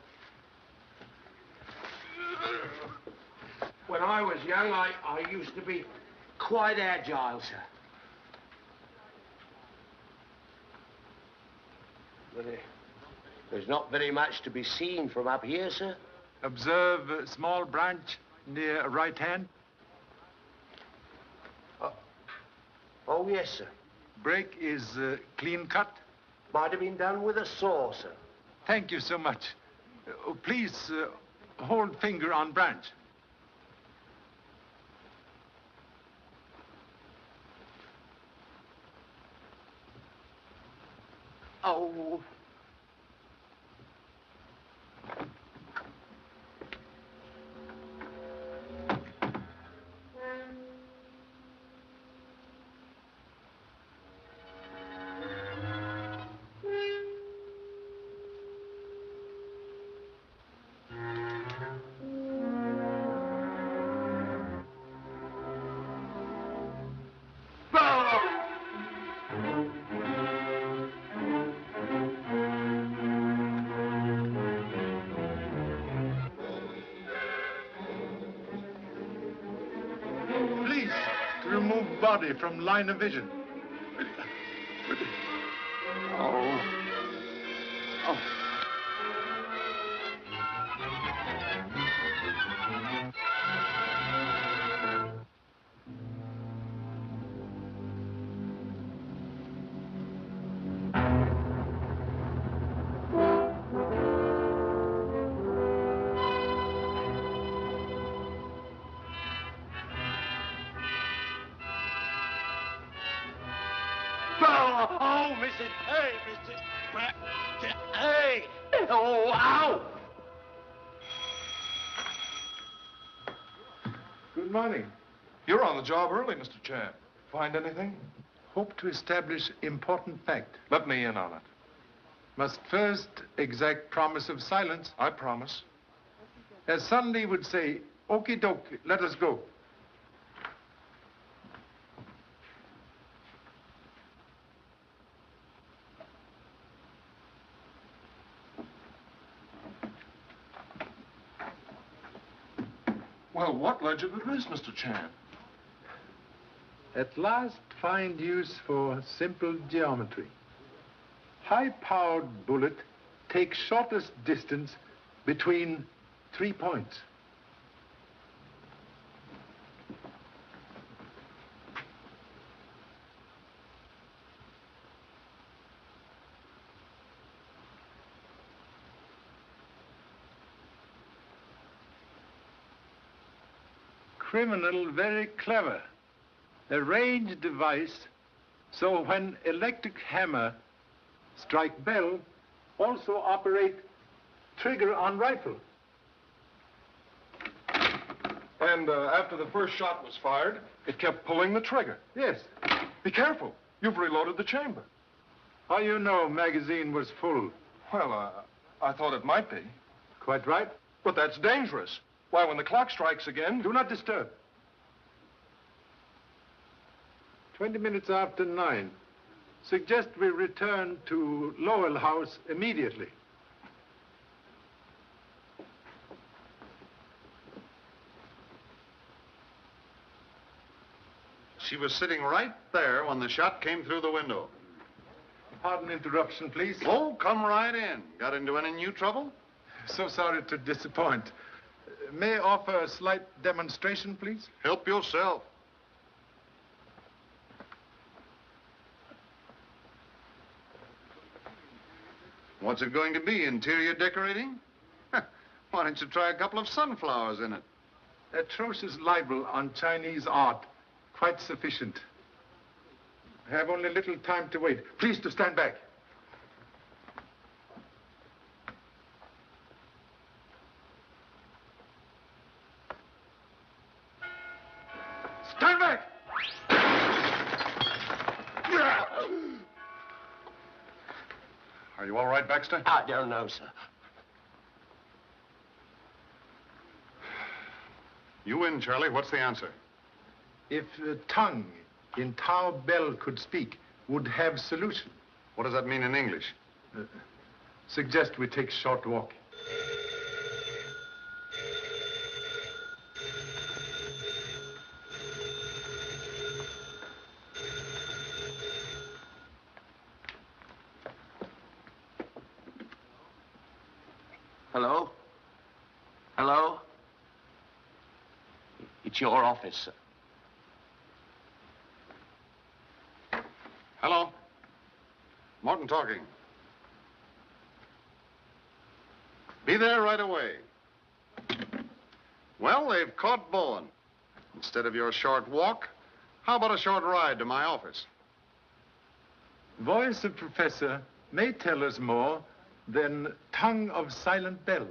When I was young, I used to be quite agile, sir. But there's not very much to be seen from up here, sir. Observe a small branch near right hand. Oh, yes, sir. Break is clean cut. Might have been done with a saw, sir. Thank you so much. Please hold finger on branch. Oh. Body from line of vision. Oh. Oh. Oh, Mrs. Hey, Mrs. Hey! Oh, ow! Good morning. You're on the job early, Mr. Chan. Find anything? Hope to establish important fact. Let me in on it. Must first exact promise of silence. I promise. As Sunday would say, okie doke, let us go. Well, what legend it is, Mr. Chan? At last find use for simple geometry. High-powered bullet takes shortest distance between 3 points. Criminal very clever. A range device, so when electric hammer strike bell, also operate trigger on rifle. And after the first shot was fired, it kept pulling the trigger. Yes. Be careful. You've reloaded the chamber. How you know magazine was full? Well, I thought it might be. Quite right. But that's dangerous. Why, when the clock strikes again... Do not disturb. 20 minutes after 9. Suggest we return to Lowell House immediately. She was sitting right there when the shot came through the window. Pardon interruption, please. Oh, come right in. Got into any new trouble? So sorry to disappoint. May I offer a slight demonstration, please? Help yourself. What's it going to be, interior decorating? Why don't you try a couple of sunflowers in it? Atrocious libel on Chinese art. Quite sufficient. I have only little time to wait. Please to stand back. Stand back! Are you all right, Baxter? I don't know, sir. You win, Charlie. What's the answer? If tongue in Tao Bell could speak, would have solution. What does that mean in English? Suggest we take short walk. Hello? Hello? It's your office, sir. Hello? Morton talking. Be there right away. Well, they've caught Bowen. Instead of your short walk, how about a short ride to my office? Voice of professor may tell us more than tongue of silent bell.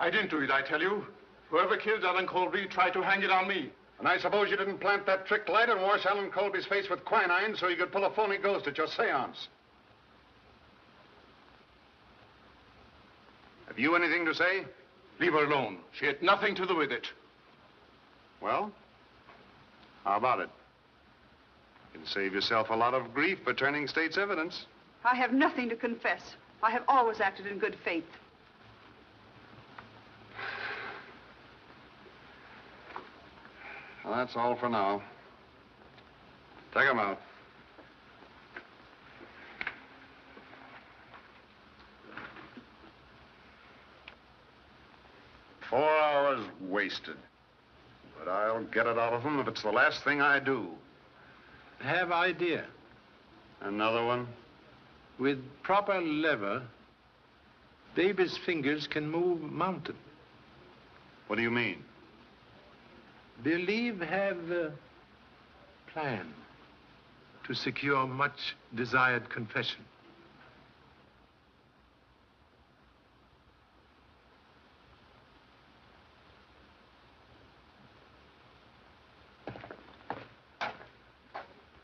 I didn't do it, I tell you. Whoever killed Allen Colby tried to hang it on me. And I suppose you didn't plant that trick light and wash Allen Colby's face with quinine so you could pull a phony ghost at your seance. Have you anything to say? Leave her alone. She had nothing to do with it. Well, how about it? You can save yourself a lot of grief by turning state's evidence. I have nothing to confess. I have always acted in good faith. Well, that's all for now. Take 'em out. "4 hours wasted. But I'll get it out of them if it's the last thing I do. Have idea. Another one? With proper lever, baby's fingers can move mountain. What do you mean? believe have a plan to secure much desired confession.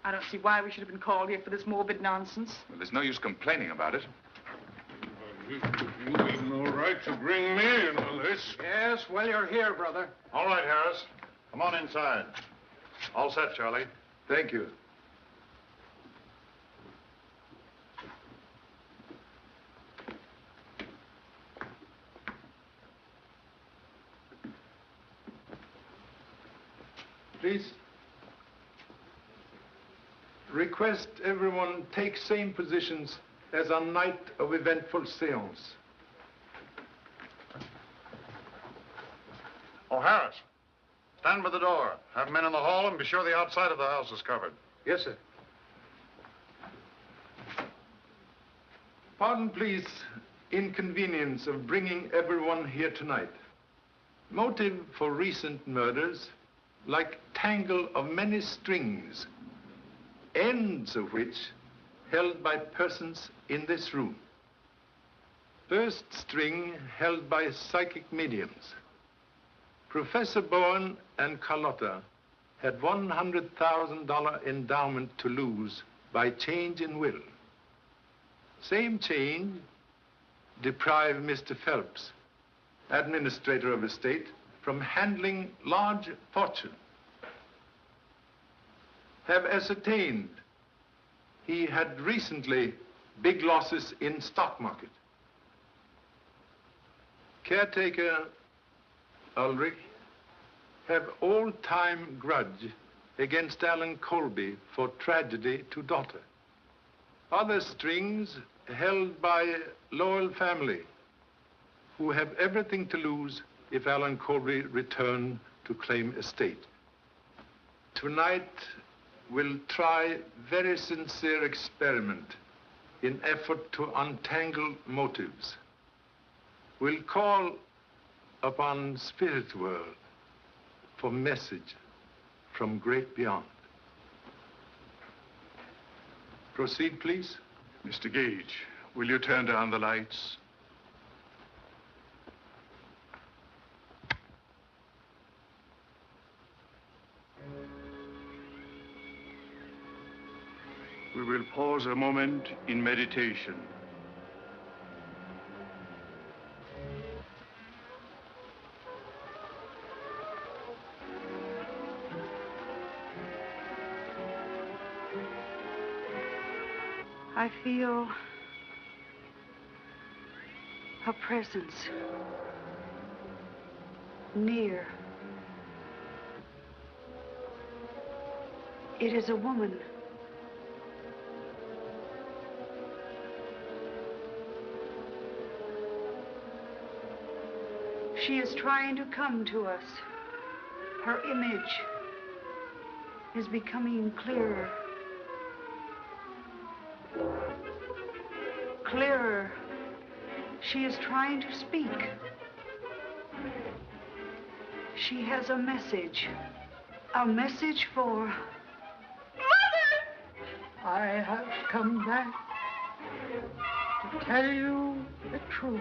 I don't see why we should have been called here for this morbid nonsense. Well, there's no use complaining about it. You have no right to bring me into this. Yes, well, you're here, brother. All right, Harris. Come on inside. All set, Charlie. Thank you. Please. Request everyone take same positions as on night of eventful seance. Oh, Harris. Stand by the door. Have men in the hall and be sure the outside of the house is covered. Yes, sir. Pardon, please, inconvenience of bringing everyone here tonight. Motive for recent murders, like tangle of many strings, ends of which held by persons in this room. First string held by psychic mediums. Professor Bowen and Carlotta had $100,000 endowment to lose by change in will. Same change deprived Mr. Phelps, administrator of estate, from handling large fortune. Have ascertained he had recently big losses in stock market. Caretaker Ulrich have all-time grudge against Allen Colby for tragedy to daughter. Other strings held by loyal family who have everything to lose if Allen Colby return to claim estate. Tonight, we'll try very sincere experiment in effort to untangle motives. We'll call upon spirit world for message from great beyond. Proceed, please. Mr. Gage, will you turn down the lights? We will pause a moment in meditation. I feel a presence near. It is a woman. She is trying to come to us. Her image is becoming clearer. Clearer. She is trying to speak. She has a message. A message for... Mother! I have come back to tell you the truth.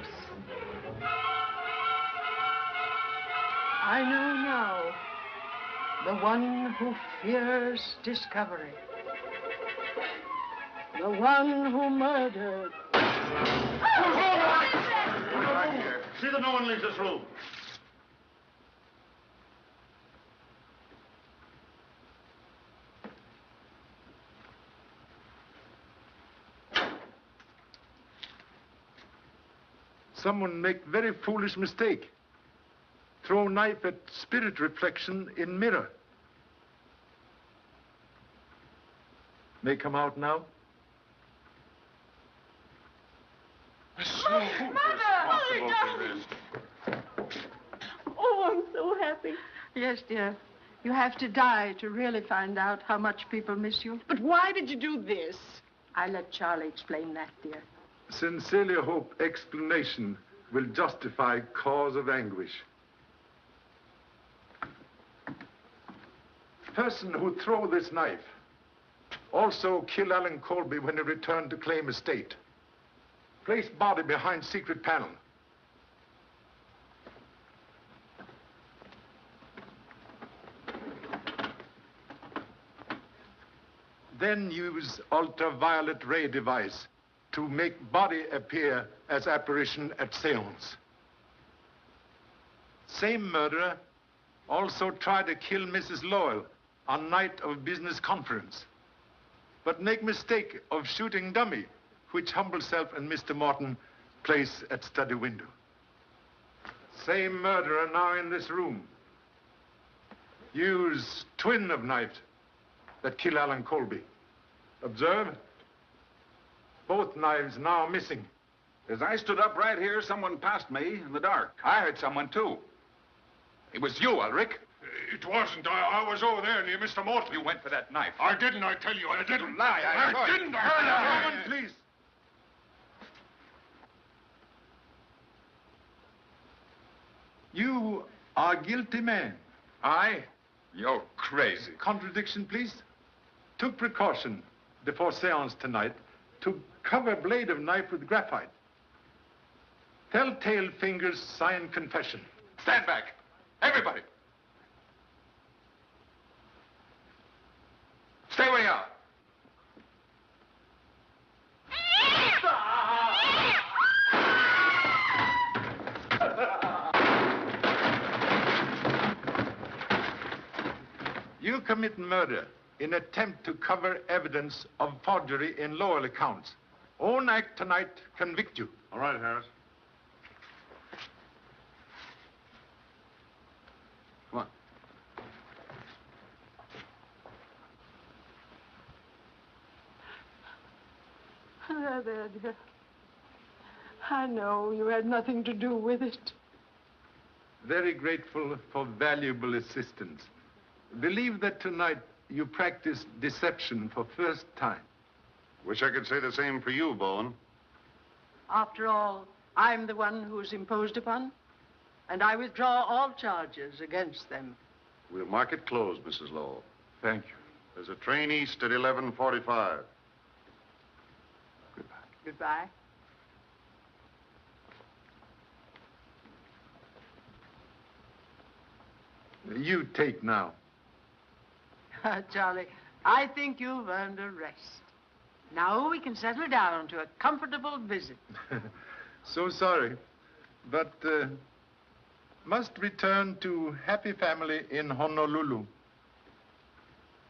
I know now the one who fears discovery. The one who murdered. See that no one leaves this room. Someone make very foolish mistake. Throw knife at spirit reflection in mirror. May come out now. Mother, darling. Oh, I'm so happy. Yes, dear. You have to die to really find out how much people miss you. But why did you do this? I let Charlie explain that, dear. Sincerely hope explanation will justify cause of anguish. person who threw this knife also kill Allen Colby when he returned to claim estate. Place body behind secret panel. Then use ultraviolet ray device to make body appear as apparition at seance. Same murderer also tried to kill Mrs. Lowell on night of business conference, but make mistake of shooting dummy, which humble self and Mr. Morton place at study window. Same murderer now in this room. Use twin of knife that kill Allen Colby. Observe, both knives now missing. As I stood up right here, someone passed me in the dark. I heard someone, too. It was you, Ulrich. It wasn't. I was over there near Mr. Morton. You went for that knife. I didn't, I tell you. I didn't. You lie. I didn't. Gentlemen, please. You are guilty man. I? You're crazy. Contradiction, please. Took precaution before seance tonight to cover blade of knife with graphite. Telltale fingers sign confession. Stand back. Everybody. Stay where you are. You commit murder in attempt to cover evidence of forgery in Lowell accounts. Own act tonight convict you. All right, Harris. Come on. There, dear. I know you had nothing to do with it. Very grateful for valuable assistance. Believe that tonight you practiced deception for first time. Wish I could say the same for you, Bowen. After all, I'm the one who's imposed upon, and I withdraw all charges against them. We'll mark it closed, Mrs. Lowell. Thank you. There's a train east at 11:45. Goodbye. You take now. Charlie, I think you've earned a rest. Now we can settle down to a comfortable visit. So sorry, but must return to happy family in Honolulu.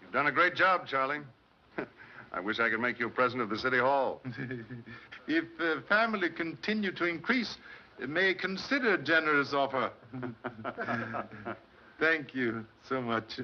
You've done a great job, Charlie. I wish I could make you president of the City Hall. If family continue to increase, may consider generous offer. Thank you so much.